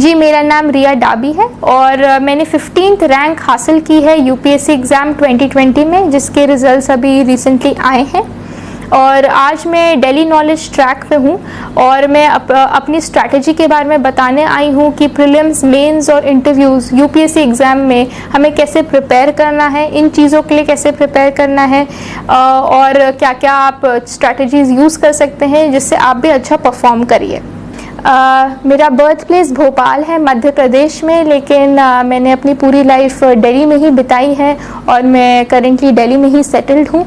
जी, मेरा नाम रिया डाबी है और मैंने 15th रैंक हासिल की है यूपीएससी एग्ज़ाम 2020 में, जिसके रिज़ल्ट्स अभी रिसेंटली आए हैं। और आज मैं दिल्ली नॉलेज ट्रैक पे हूँ और मैं अपनी स्ट्रैटेजी के बारे में बताने आई हूँ कि प्रीलिम्स, मेंस और इंटरव्यूज़ यूपीएससी एग्ज़ाम में हमें कैसे प्रिपेयर करना है, इन चीज़ों के लिए कैसे प्रिपेयर करना है और क्या क्या आप स्ट्रैटेजीज़ यूज़ कर सकते हैं जिससे आप भी अच्छा परफॉर्म करिए। मेरा बर्थ प्लेस भोपाल है, मध्य प्रदेश में, लेकिन मैंने अपनी पूरी लाइफ दिल्ली में ही बिताई है और मैं करेंटली दिल्ली में ही सेटल्ड हूँ।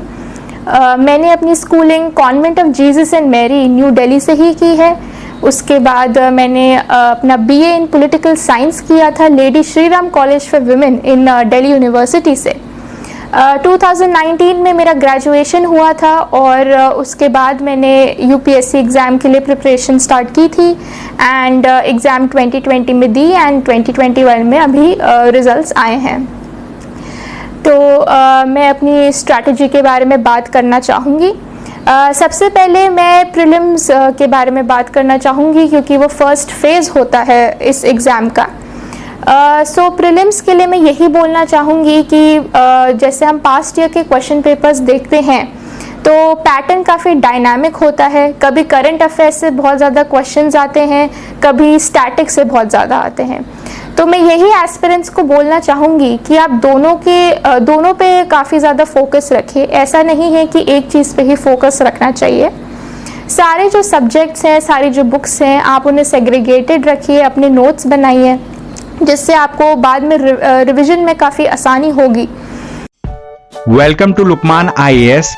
मैंने अपनी schooling convent of Jesus and Mary New Delhi से ही की है। उसके बाद मैंने अपना बीए इन पॉलिटिकल साइंस किया था lady Shri Ram college for women in Delhi university से। 2019 में मेरा ग्रेजुएशन हुआ था और उसके बाद मैंने यूपीएससी एग्ज़ाम के लिए प्रिपरेशन स्टार्ट की थी एंड एग्ज़ाम 2020 में दी एंड 2021 में अभी रिज़ल्ट्स आए हैं। तो मैं अपनी स्ट्रैटेजी के बारे में बात करना चाहूँगी। सबसे पहले मैं प्रीलिम्स के बारे में बात करना चाहूँगी क्योंकि वो फर्स्ट फेज़ होता है इस एग्ज़ाम का। सो प्रीलिम्स के लिए मैं यही बोलना चाहूँगी कि जैसे हम पास्ट ईयर के क्वेश्चन पेपर्स देखते हैं तो पैटर्न काफ़ी डायनामिक होता है। कभी करंट अफेयर्स से बहुत ज़्यादा क्वेश्चंस आते हैं, कभी स्टैटिक से बहुत ज़्यादा आते हैं। तो मैं यही एस्पिरेंट्स को बोलना चाहूँगी कि आप दोनों पे काफ़ी ज़्यादा फोकस रखिए। ऐसा नहीं है कि एक चीज़ पे ही फोकस रखना चाहिए। सारे जो सब्जेक्ट्स हैं, सारी जो बुक्स हैं, आप उन्हें सेग्रीगेटेड रखिए, अपने नोट्स बनाइए, जिससे आपको बाद में रिवीजन में काफ़ी आसानी होगी। Welcome to Luqman IAS.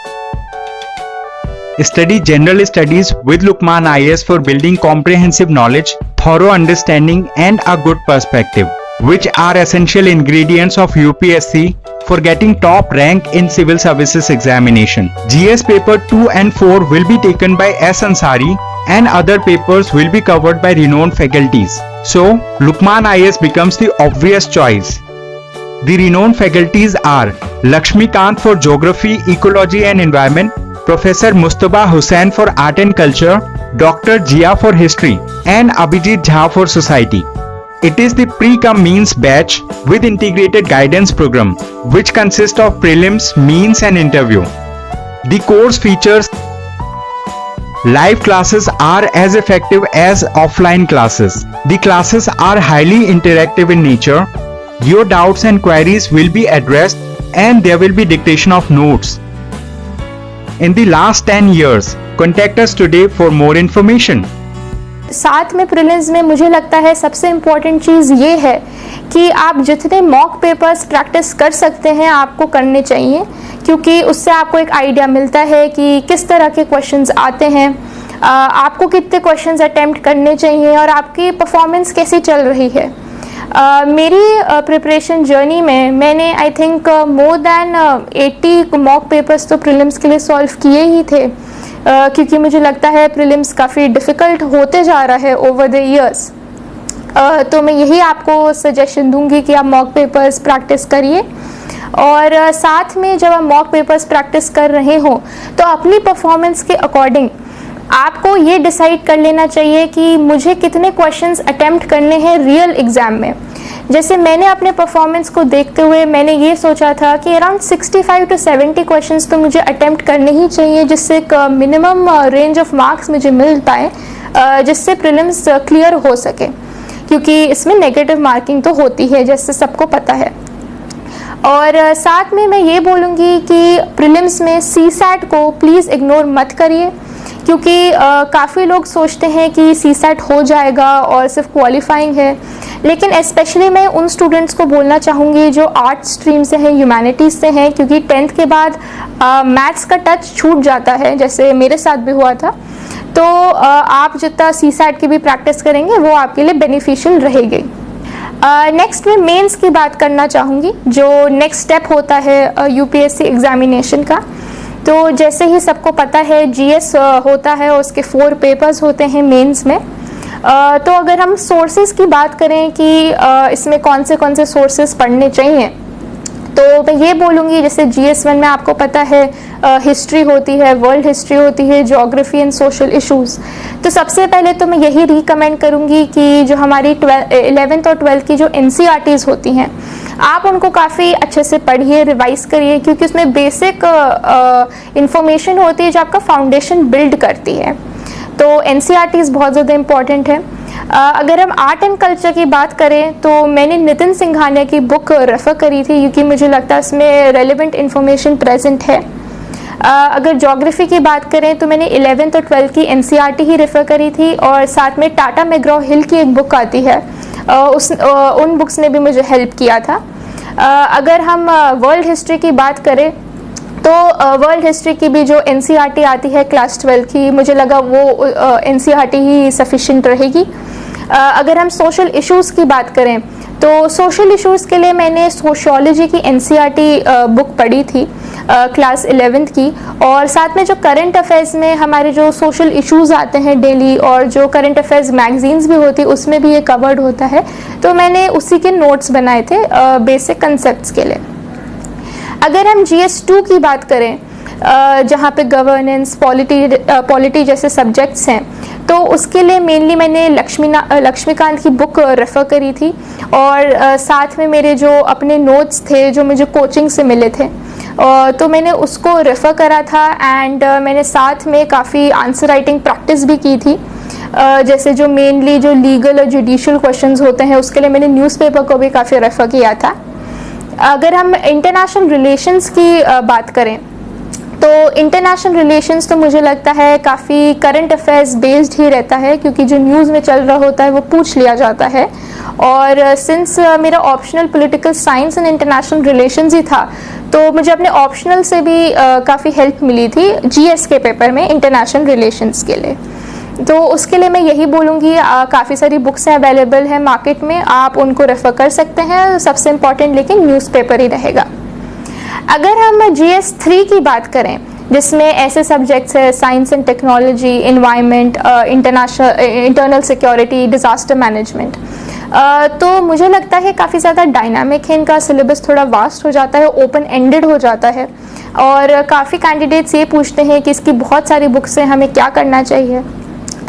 Study general studies with Lukman IAS for building comprehensive knowledge, thorough understanding and a good perspective, which are essential ingredients of UPSC for getting top rank in civil services examination. GS paper 2 and 4 will be taken by S. Ansari and other papers will be covered by renowned faculties. So, Lukman IAS becomes the obvious choice. The renowned faculties are Lakshmi Kant for Geography, Ecology and Environment, Professor Mustaba Hussain for Art and Culture, Dr. Jia for History, and Abhijit Jha for Society. It is the pre-cum-means batch with integrated guidance program, which consists of prelims, means, and interview. The course features live classes are as effective as offline classes. The classes are highly interactive in nature. Your doubts and queries will be addressed, and there will be dictation of notes. In the last 10 years, contact us today for more information. साथ में prelims में मुझे लगता है सबसे important चीज़ ये है कि आप जितने मॉक पेपर्स प्रैक्टिस कर सकते हैं आपको करने चाहिए, क्योंकि उससे आपको एक आइडिया मिलता है कि किस तरह के क्वेश्चंस आते हैं, आपको कितने क्वेश्चंस अटेम्प्ट करने चाहिए और आपकी परफॉर्मेंस कैसी चल रही है। मेरी प्रिपरेशन जर्नी में मैंने I think more than 80 mock papers तो प्रीलिम्स के लिए सॉल्व किए ही थे, क्योंकि मुझे लगता है प्रीलिम्स काफ़ी डिफ़िकल्ट होते जा रहा है ओवर द ईयर्स। तो मैं यही आपको सजेशन दूंगी कि आप मॉक पेपर्स प्रैक्टिस करिए और साथ में जब आप मॉक पेपर्स प्रैक्टिस कर रहे हो तो अपनी परफॉर्मेंस के अकॉर्डिंग आपको ये डिसाइड कर लेना चाहिए कि मुझे कितने क्वेश्चंस अटेम्प्ट करने हैं रियल एग्ज़ाम में। जैसे मैंने अपने परफॉर्मेंस को देखते हुए मैंने ये सोचा था कि अराउंड 65 to 70 क्वेश्चंस तो मुझे अटेम्प्ट करने ही चाहिए, जिससे मिनिमम रेंज ऑफ मार्क्स मुझे मिल पाए, जिससे प्रीलिम्स क्लियर हो सके, क्योंकि इसमें नेगेटिव मार्किंग तो होती है जैसे सबको पता है। और साथ में मैं ये बोलूँगी कि प्रीलिम्स में CSAT को प्लीज़ इग्नोर मत करिए, क्योंकि काफ़ी लोग सोचते हैं कि CSAT हो जाएगा और सिर्फ क्वालिफाइंग है, लेकिन स्पेशली मैं उन स्टूडेंट्स को बोलना चाहूँगी जो आर्ट स्ट्रीम से हैं, ह्यूमैनिटीज़ से हैं, क्योंकि 10th के बाद मैथ्स का टच छूट जाता है, जैसे मेरे साथ भी हुआ था। तो आप जितना CSAT की भी प्रैक्टिस करेंगे वो आपके लिए बेनिफिशियल रहेगी। नेक्स्ट मैं मेंस की बात करना चाहूँगी, जो नेक्स्ट स्टेप होता है यूपीएससी एग्जामिनेशन का। तो जैसे ही सबको पता है GS होता है, उसके 4 पेपर्स होते हैं मेंस में। तो अगर हम सोर्सेज की बात करें कि इसमें कौन से सोर्सेज पढ़ने चाहिए, तो मैं ये बोलूँगी जैसे GS1 में आपको पता है हिस्ट्री होती है, वर्ल्ड हिस्ट्री होती है, ज्योग्राफी एंड सोशल इश्यूज़। तो सबसे पहले तो मैं यही रिकमेंड करूँगी कि जो हमारी 11th और 12th की जो NCERTs होती हैं, आप उनको काफ़ी अच्छे से पढ़िए, रिवाइज़ करिए, क्योंकि उसमें बेसिक इंफॉर्मेशन होती है जो आपका फाउंडेशन बिल्ड करती है। तो NCERTs बहुत ज़्यादा इम्पॉर्टेंट है। अगर हम आर्ट एंड कल्चर की बात करें तो मैंने नितिन सिंघानिया की बुक रेफ़र करी थी, क्योंकि मुझे लगता है इसमें रेलिवेंट इन्फॉर्मेशन प्रेजेंट है। अगर ज्योग्राफी की बात करें तो मैंने 11th और 12th की NCERT ही रेफ़र करी थी, और साथ में टाटा मैग्रॉ हिल की एक बुक आती है, उन बुक्स ने भी मुझे हेल्प किया था। अगर हम वर्ल्ड हिस्ट्री की बात करें तो वर्ल्ड हिस्ट्री की भी जो NCERT आती है क्लास 12 की, मुझे लगा वो NCERT ही सफिशिएंट रहेगी। अगर हम सोशल इश्यूज़ की बात करें तो सोशल इश्यूज़ के लिए मैंने सोशियोलॉजी की NCERT बुक पढ़ी थी क्लास 11th की, और साथ में जो करंट अफेयर्स में हमारे जो सोशल इश्यूज़ आते हैं डेली, और जो करंट अफेयर्स मैगजीन्स भी होती है उसमें भी ये कवर्ड होता है, तो मैंने उसी के नोट्स बनाए थे बेसिक कंसेप्ट्स के लिए। अगर हम GS2 की बात करें, जहाँ पे गवर्नेंस, पॉलिटी जैसे सब्जेक्ट्स हैं, तो उसके लिए मेनली मैंने लक्ष्मीकांत की बुक रेफ़र करी थी, और साथ में मेरे जो अपने नोट्स थे जो मुझे कोचिंग से मिले थे, तो मैंने उसको रेफ़र करा था। एंड मैंने साथ में काफ़ी आंसर राइटिंग प्रैक्टिस भी की थी, जैसे जो मेनली जो लीगल और जुडिशियल क्वेश्चंस होते हैं उसके लिए मैंने न्यूज़पेपर को भी काफ़ी रेफ़र किया था। अगर हम इंटरनेशनल रिलेशंस की बात करें तो इंटरनेशनल रिलेशंस तो मुझे लगता है काफ़ी करंट अफेयर्स बेस्ड ही रहता है, क्योंकि जो न्यूज़ में चल रहा होता है वो पूछ लिया जाता है। और सिंस मेरा optional political science and international relations ही था, तो मुझे अपने ऑप्शनल से भी काफ़ी हेल्प मिली थी GS के पेपर में इंटरनेशनल रिलेशंस के लिए। तो उसके लिए मैं यही बोलूँगी, काफ़ी सारी बुक्स हैं अवेलेबल हैं मार्केट में, आप उनको रेफ़र कर सकते हैं। सबसे इम्पॉर्टेंट लेकिन न्यूज़पेपर ही रहेगा। अगर हम GS3 की बात करें, जिसमें ऐसे सब्जेक्ट्स है science and technology, environment, internal security, disaster management, तो मुझे लगता है काफ़ी ज़्यादा डायनामिक है, इनका सिलेबस थोड़ा वास्ट हो जाता है, ओपन एंडेड हो जाता है, और काफ़ी कैंडिडेट्स ये पूछते हैं कि इसकी बहुत सारी बुक्स हैं, हमें क्या करना चाहिए।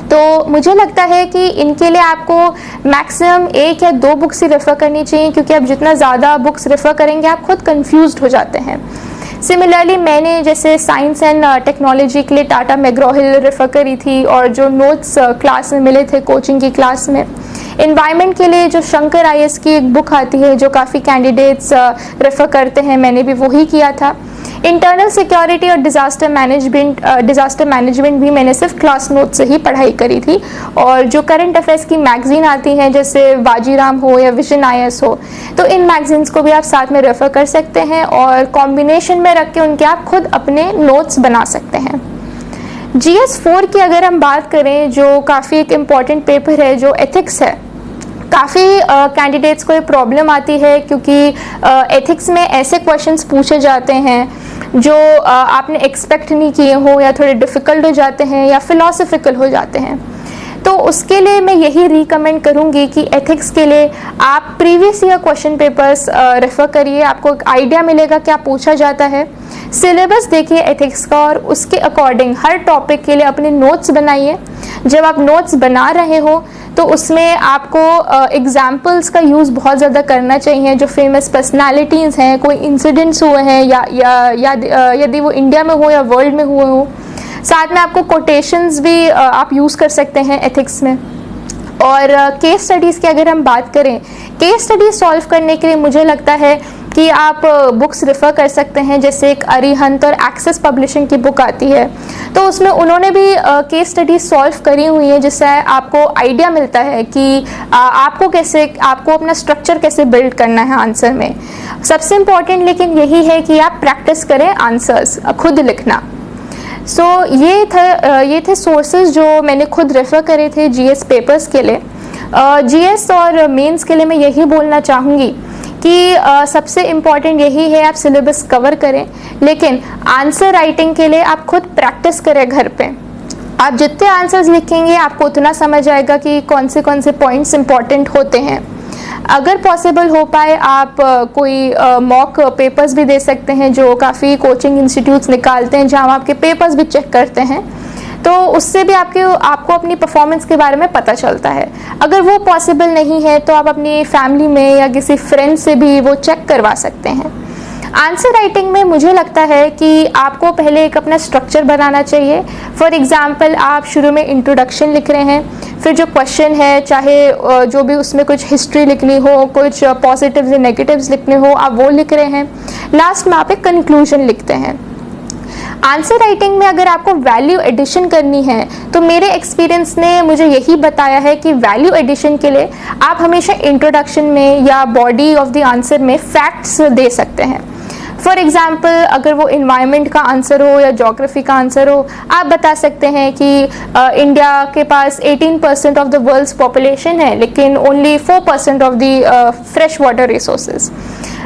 तो मुझे लगता है कि इनके लिए आपको मैक्सिमम 1 या 2 बुक्स ही रेफ़र करनी चाहिए, क्योंकि आप जितना ज़्यादा बुक्स रेफ़र करेंगे आप खुद कंफ्यूज्ड हो जाते हैं। सिमिलरली मैंने जैसे साइंस एंड टेक्नोलॉजी के लिए टाटा मैग्रॉ हिल रेफ़र करी थी, और जो नोट्स क्लास में मिले थे कोचिंग की क्लास में। एनवायरनमेंट के लिए जो शंकर IAS की एक बुक आती है जो काफ़ी कैंडिडेट्स रेफ़र करते हैं, मैंने भी वही किया था। इंटरनल सिक्योरिटी और डिज़ास्टर मैनेजमेंट भी मैंने सिर्फ क्लास नोट से ही पढ़ाई करी थी, और जो करंट अफेयर्स की मैगज़ीन आती हैं जैसे बाजीराम हो या विजन IAS हो, तो इन मैगज़ीन्स को भी आप साथ में रेफ़र कर सकते हैं, और कॉम्बिनेशन में रख के उनके आप खुद अपने नोट्स बना सकते हैं। GS4 की अगर हम बात करें, जो काफ़ी एक इम्पॉर्टेंट पेपर है, जो एथिक्स है, काफ़ी कैंडिडेट्स को ये प्रॉब्लम आती है, क्योंकि एथिक्स में ऐसे क्वेश्चंस पूछे जाते हैं जो आपने एक्सपेक्ट नहीं किए हो, या थोड़े डिफ़िकल्ट हो जाते हैं, या फिलोसफिकल हो जाते हैं। तो उसके लिए मैं यही रिकमेंड करूँगी कि एथिक्स के लिए आप previous year question papers refer करिए, आपको एक आइडिया मिलेगा क्या पूछा जाता है। सिलेबस देखिए एथिक्स का, और उसके अकॉर्डिंग हर टॉपिक के लिए अपने नोट्स बनाइए। जब आप नोट्स बना रहे हो तो उसमें आपको एग्जाम्पल्स का यूज़ बहुत ज़्यादा करना चाहिए, जो फेमस पर्सनालिटीज़ हैं, कोई इंसिडेंट्स हुए हैं, या यदि वो इंडिया में हो या वर्ल्ड में हुए हो। साथ में आपको कोटेशंस भी आप यूज़ कर सकते हैं एथिक्स में। और केस स्टडीज़ की अगर हम बात करें, केस स्टडीज सॉल्व करने के लिए मुझे लगता है कि आप बुक्स रेफ़र कर सकते हैं, जैसे एक अरिहंत और एक्सेस पब्लिशिंग की बुक आती है, तो उसमें उन्होंने भी केस स्टडीज सॉल्व करी हुई हैं, जिससे आपको आइडिया मिलता है कि आपको अपना स्ट्रक्चर कैसे बिल्ड करना है आंसर में। सबसे इम्पॉर्टेंट लेकिन यही है कि आप प्रैक्टिस करें आंसर्स खुद लिखना। ये थे सोर्सेज जो मैंने खुद रेफ़र करे थे GS पेपर्स के लिए। GS और मेंस के लिए मैं यही बोलना चाहूँगी कि सबसे इम्पॉर्टेंट यही है आप सिलेबस कवर करें, लेकिन आंसर राइटिंग के लिए आप खुद प्रैक्टिस करें घर पे। आप जितने आंसर्स लिखेंगे आपको उतना समझ आएगा कि कौन से पॉइंट्स इम्पॉर्टेंट होते हैं। अगर पॉसिबल हो पाए आप कोई मॉक पेपर्स भी दे सकते हैं, जो काफ़ी कोचिंग इंस्टीट्यूट्स निकालते हैं जहाँ आपके पेपर्स भी चेक करते हैं, तो उससे भी आपको अपनी परफॉर्मेंस के बारे में पता चलता है। अगर वो पॉसिबल नहीं है तो आप अपनी फैमिली में या किसी फ्रेंड से भी वो चेक करवा सकते हैं। आंसर राइटिंग में मुझे लगता है कि आपको पहले एक अपना स्ट्रक्चर बनाना चाहिए। फॉर एग्जांपल, आप शुरू में इंट्रोडक्शन लिख रहे हैं, फिर जो क्वेश्चन है, चाहे जो भी उसमें कुछ हिस्ट्री लिखनी हो, कुछ पॉजिटिव्स या नेगेटिव्स लिखने हो, आप वो लिख रहे हैं। लास्ट में आप एक कंक्लूजन लिखते हैं। आंसर राइटिंग में अगर आपको वैल्यू एडिशन करनी है तो मेरे एक्सपीरियंस ने मुझे यही बताया है कि वैल्यू एडिशन के लिए आप हमेशा इंट्रोडक्शन में या बॉडी ऑफ द आंसर में फैक्ट्स दे सकते हैं। फॉर एग्जाम्पल, अगर वो इन्वायरमेंट का आंसर हो या जोग्राफी का आंसर हो, आप बता सकते हैं कि इंडिया के पास 18% ऑफ द वर्ल्ड्स पॉपुलेशन है, लेकिन only 4% of the fresh water resources.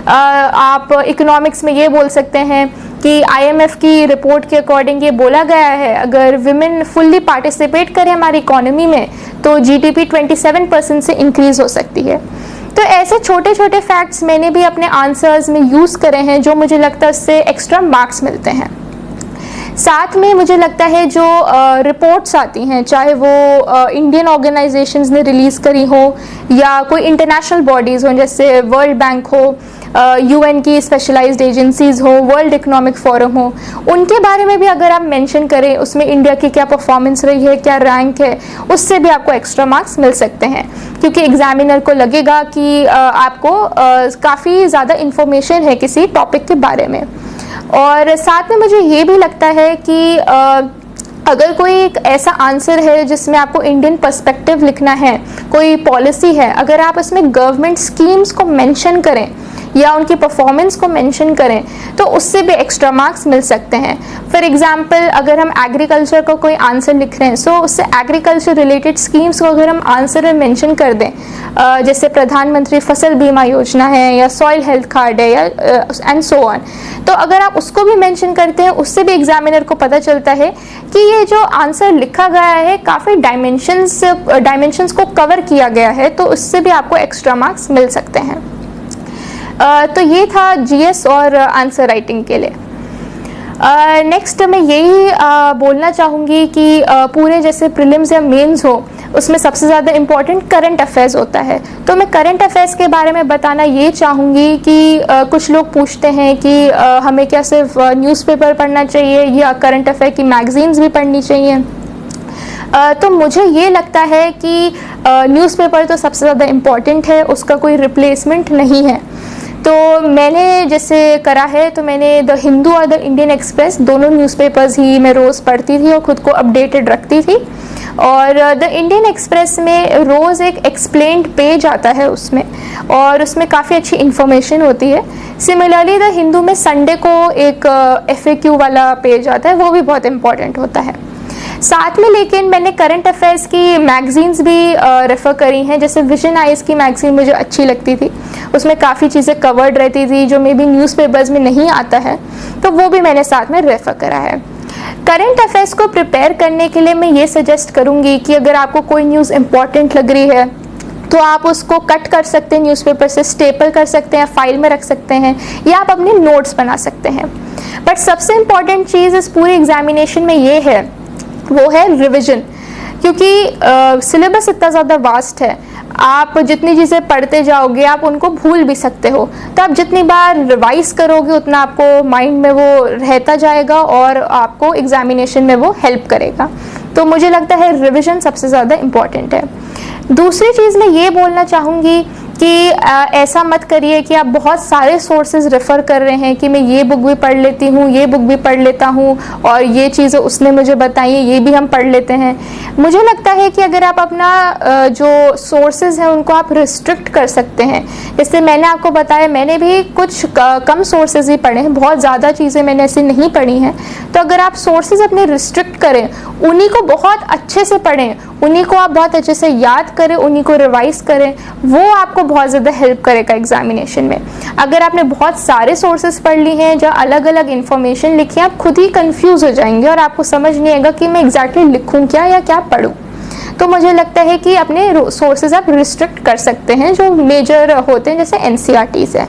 आप इकोनॉमिक्स में ये बोल सकते हैं कि IMF की रिपोर्ट के अकॉर्डिंग ये बोला गया है, अगर विमेन फुल्ली पार्टिसिपेट करें हमारी इकोनॉमी में तो GDP 27% से इंक्रीज हो सकती है। तो ऐसे छोटे छोटे फैक्ट्स मैंने भी अपने आंसर्स में यूज़ करे हैं, जो मुझे लगता है उससे एक्स्ट्रा मार्क्स मिलते हैं। साथ में मुझे लगता है जो रिपोर्ट्स आती हैं, चाहे वो इंडियन ऑर्गेनाइजेशंस ने रिलीज़ करी हो या कोई इंटरनेशनल बॉडीज़ हो, जैसे वर्ल्ड बैंक हो, UN की स्पेशलाइज्ड एजेंसीज़ हो, वर्ल्ड इकोनॉमिक फोरम हो, उनके बारे में भी अगर आप मेंशन करें, उसमें इंडिया की क्या परफॉर्मेंस रही है, क्या रैंक है, उससे भी आपको एक्स्ट्रा मार्क्स मिल सकते हैं, क्योंकि एग्जामिनर को लगेगा कि आपको काफ़ी ज़्यादा इन्फॉर्मेशन है किसी टॉपिक के बारे में। और साथ में मुझे ये भी लगता है कि अगर कोई एक ऐसा आंसर है जिसमें आपको इंडियन पर्सपेक्टिव लिखना है, कोई पॉलिसी है, अगर आप इसमें गवर्नमेंट स्कीम्स को मेंशन करें या उनकी परफॉर्मेंस को मेंशन करें तो उससे भी एक्स्ट्रा मार्क्स मिल सकते हैं। फॉर एग्जांपल, अगर हम एग्रीकल्चर का कोई आंसर लिख रहे हैं, सो उससे एग्रीकल्चर रिलेटेड स्कीम्स को अगर हम आंसर में मेंशन कर दें, जैसे प्रधानमंत्री फसल बीमा योजना है या सॉइल हेल्थ कार्ड है या एंड सो ऑन, तो अगर आप उसको भी मेंशन करते हैं, उससे भी एग्जामिनर को पता चलता है कि ये जो आंसर लिखा गया है काफ़ी डायमेंशंस को कवर किया गया है, तो उससे भी आपको एक्स्ट्रा मार्क्स मिल सकते हैं। तो ये था GS और आंसर राइटिंग के लिए। नेक्स्ट मैं यही बोलना चाहूँगी कि पूरे जैसे प्रीलिम्स या मेंस हो, उसमें सबसे ज़्यादा इम्पॉर्टेंट करंट अफेयर्स होता है। तो मैं करंट अफेयर्स के बारे में बताना ये चाहूँगी कि कुछ लोग पूछते हैं कि हमें क्या सिर्फ न्यूज़पेपर पढ़ना चाहिए या करंट अफेयर की मैगजीन्स भी पढ़नी चाहिए। तो मुझे ये लगता है कि न्यूज़पेपर तो सबसे ज़्यादा इम्पॉर्टेंट है, उसका कोई रिप्लेसमेंट नहीं है। तो मैंने जैसे करा है, तो मैंने द हिंदू और द इंडियन एक्सप्रेस दोनों न्यूज़पेपर्स ही मैं रोज़ पढ़ती थी और ख़ुद को अपडेटेड रखती थी। और द इंडियन एक्सप्रेस में रोज़ एक एक्सप्लेन्ड पेज आता है उसमें, और उसमें काफ़ी अच्छी इन्फॉर्मेशन होती है। सिमिलरली द हिंदू में संडे को एक FAQ वाला पेज आता है, वो भी बहुत इम्पॉर्टेंट होता है। साथ में लेकिन मैंने करंट अफेयर्स की मैगजीन्स भी रेफ़र करी हैं, जैसे विजन आइज की मैगजीन मुझे अच्छी लगती थी, उसमें काफ़ी चीज़ें कवर्ड रहती थी जो मे बी न्यूज़पेपर्स में नहीं आता है, तो वो भी मैंने साथ में रेफ़र करा है। करंट अफेयर्स को प्रिपेयर करने के लिए मैं ये सजेस्ट करूँगी कि अगर आपको कोई न्यूज़ इम्पॉर्टेंट लग रही है तो आप उसको कट कर सकते हैं, न्यूज़पेपर से स्टेपल कर सकते हैं, फाइल में रख सकते हैं, या आप अपने नोट्स बना सकते हैं। बट सबसे इम्पॉर्टेंट चीज़ इस पूरे एग्जामिनेशन में ये है, वो है रिवीजन, क्योंकि सिलेबस इतना ज़्यादा वास्ट है, आप जितनी चीज़ें पढ़ते जाओगे आप उनको भूल भी सकते हो, तो आप जितनी बार रिवाइज करोगे उतना आपको माइंड में वो रहता जाएगा और आपको एग्जामिनेशन में वो हेल्प करेगा। तो मुझे लगता है रिवीजन सबसे ज़्यादा इम्पॉर्टेंट है। दूसरी चीज़ मैं ये बोलना चाहूँगी कि ऐसा मत करिए कि आप बहुत सारे सोर्सेज रेफ़र कर रहे हैं कि मैं ये बुक भी पढ़ लेती हूँ, ये बुक भी पढ़ लेता हूँ, और ये चीज़ें उसने मुझे बताई है, ये भी हम पढ़ लेते हैं। मुझे लगता है कि अगर आप अपना जो सोर्सेज हैं उनको आप रिस्ट्रिक्ट कर सकते हैं। जैसे मैंने आपको बताया, मैंने भी कुछ कम सोर्सेज ही पढ़े हैं, बहुत ज़्यादा चीज़ें मैंने ऐसी नहीं पढ़ी हैं। तो अगर आप सोर्सेज अपने रिस्ट्रिक्ट करें, उन्हीं को बहुत अच्छे से पढ़ें, उन्हीं को आप बहुत अच्छे से याद करें, उन्हीं को रिवाइज करें, वो आपको बहुत ज़्यादा हेल्प करेगा एग्जामिनेशन में। अगर आपने बहुत सारे सोर्सेज पढ़ ली हैं जो अलग अलग इन्फॉर्मेशन लिखी है, आप खुद ही कंफ्यूज हो जाएंगे और आपको समझ नहीं आएगा कि मैं एग्जैक्टली लिखूं क्या या क्या पढ़ूं। तो मुझे लगता है कि अपने सोर्सेज आप रिस्ट्रिक्ट कर सकते हैं जो मेजर होते हैं, जैसे NCERTs है।